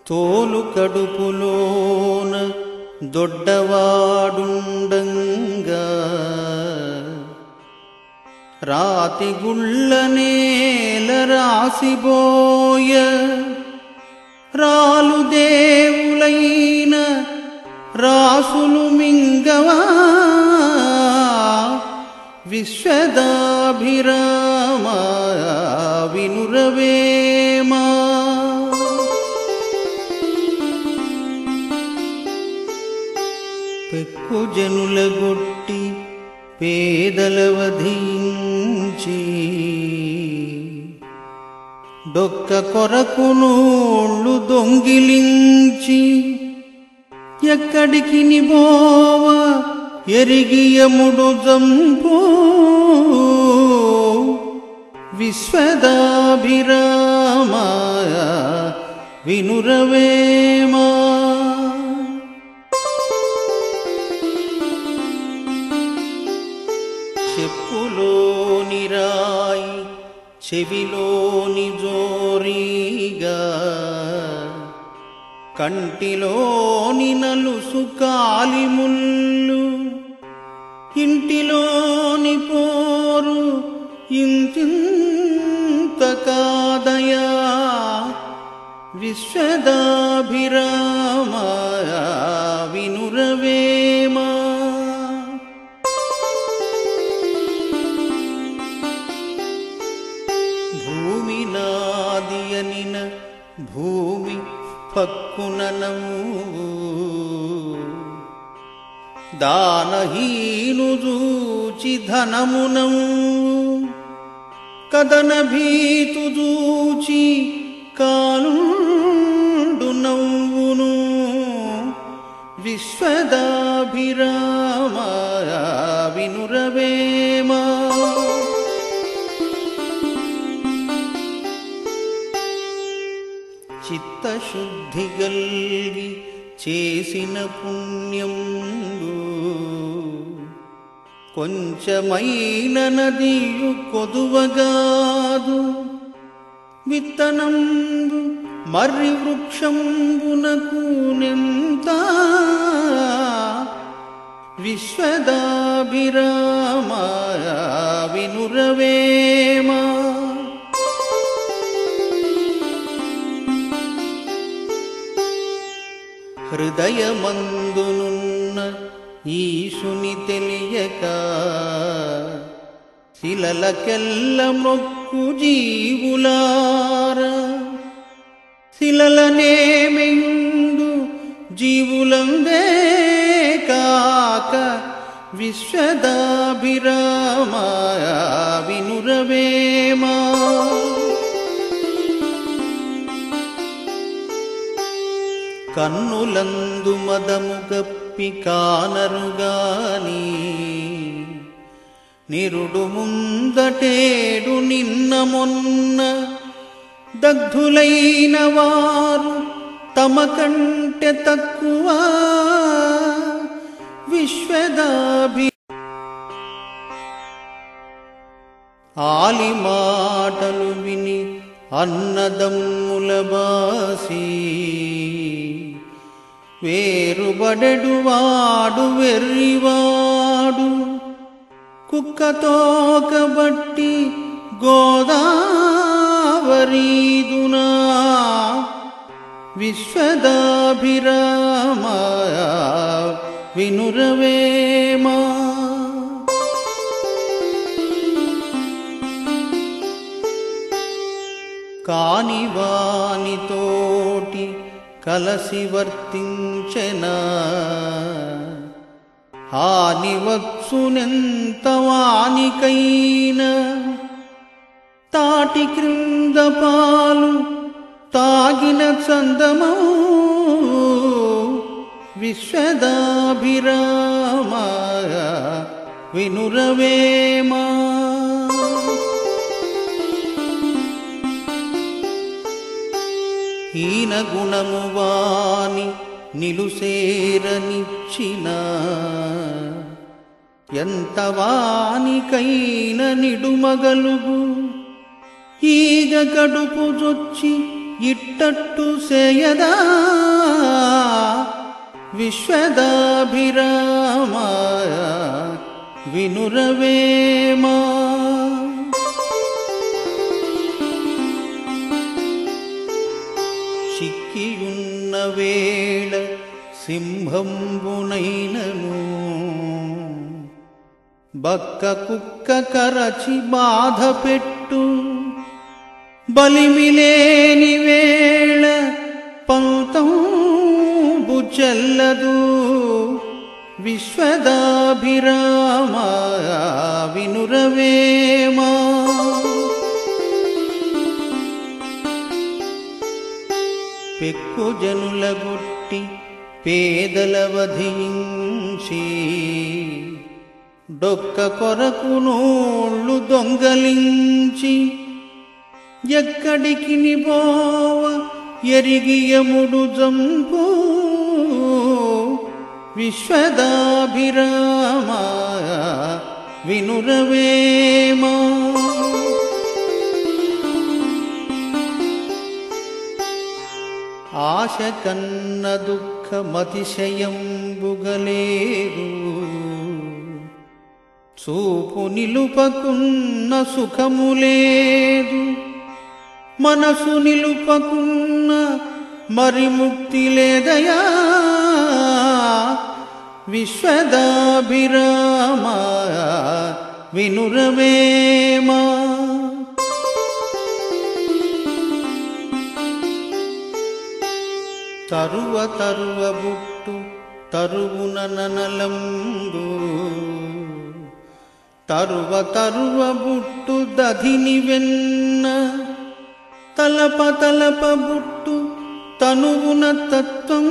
తోలు కడుపులోన దొడ్డవాడుండంగా రాతి గుళ్ళ నేల రాసిబోయ రాలు దేవులైన రాసులు మింగవా విశ్వదాభిరామ వినురవేమా. పెక్కు జనుల గొట్టి పేదల వధించి డొక్క కొరకు నోళ్ళు దొంగిలించి ఎక్కడికి నిబోవ ఎరిగియముడు జంపు విశ్వదాభిరామ వినురవేమా. చెప్పులోని రాయి చెవిలోని జోరీగా కంటిలోని నలుసు కాలిముళ్ళు ఇంటిలోని పోరు ఇంతింత కాదయా విశ్వదాభిరామ వినురవేమా. భూమి నాదియనిన భూమి పక్కుననము దానహీను జూచి ధనమునము కదన భీతు జూచి కాలుండు నవ్వును విశ్వదాభిరామ వినురవేమా. చిత్తశుద్ధి గల్గి చేసిన పుణ్యంబు కొంచెమైన నదియు కొదువగాదు విత్తనంబు మర్రి వృక్షంబునకు నెంత విశ్వదాభిరామ వినురవేమా. హృదయమందునున్న ఈశుని తెలియక శిలలకెల్ల మొక్కు జీవులారా శిలలనేమియుండు జీవులందే కాక విశ్వదాభిరామ వినురవేమా. కన్నులందు మదము గప్పి కానరుగాని నిరుడు ముందటేడు నిన్న మొన్న దగ్ధులైన వారు తమ కంటే తక్కువ విశ్వదాభి. ఆలి మాటలు విని అన్నదమ్ముల బాసి వేరుబడెడు వాడు వెర్రివాడు కుక్కతోకబట్టి గోదావరీదునా విశ్వదాభిరామ వినురవేమా. కాని వానితోటి కలసి వర్తించెనా హాని వచ్చునెంత వానికైనా తాటి క్రింద పాలు తాగిన చందమౌ విశ్వదాభిరామ వినురవేమా. హీన గుణము వాని నిలుసేరనిచ్చిన ఎంత వానికైన నిడుమగలుగు ఈగ కడుపు జొచ్చి ఇట్టట్టు సేయదా విశ్వదాభిరామ వినురవేమా. చిక్కియున్న వేళ సింహంబునైనను బక్క కుక్క కరచి బాధ పెట్టు. బలిమిలేని వేళ పంతంబు చెల్లదు విశ్వదాభిరామ వినురవేమా. పెక్కు జనుల గొట్టి పేదల వధించి డొక్క కొరకు నోళ్ళు దొంగలించి ఎక్కడికి నిబోవ ఎరిగియముడు జంపు విశ్వదాభిరామ వినురవేమా. ఆశ కన్న దుఃఖమతిశయంబుగలేదు చూపు నిలుపకున్న సుఖములేదు. మనసు నిలుపకున్న మరి ముక్తి లేదయా విశ్వదాభిరామ వినురవేమా. తరువ తరువ బుట్టు తరువున ననలంబు తరువ తరువ బుట్టు దధిని వెన్న తలప తలప బుట్టు తనువున తత్వం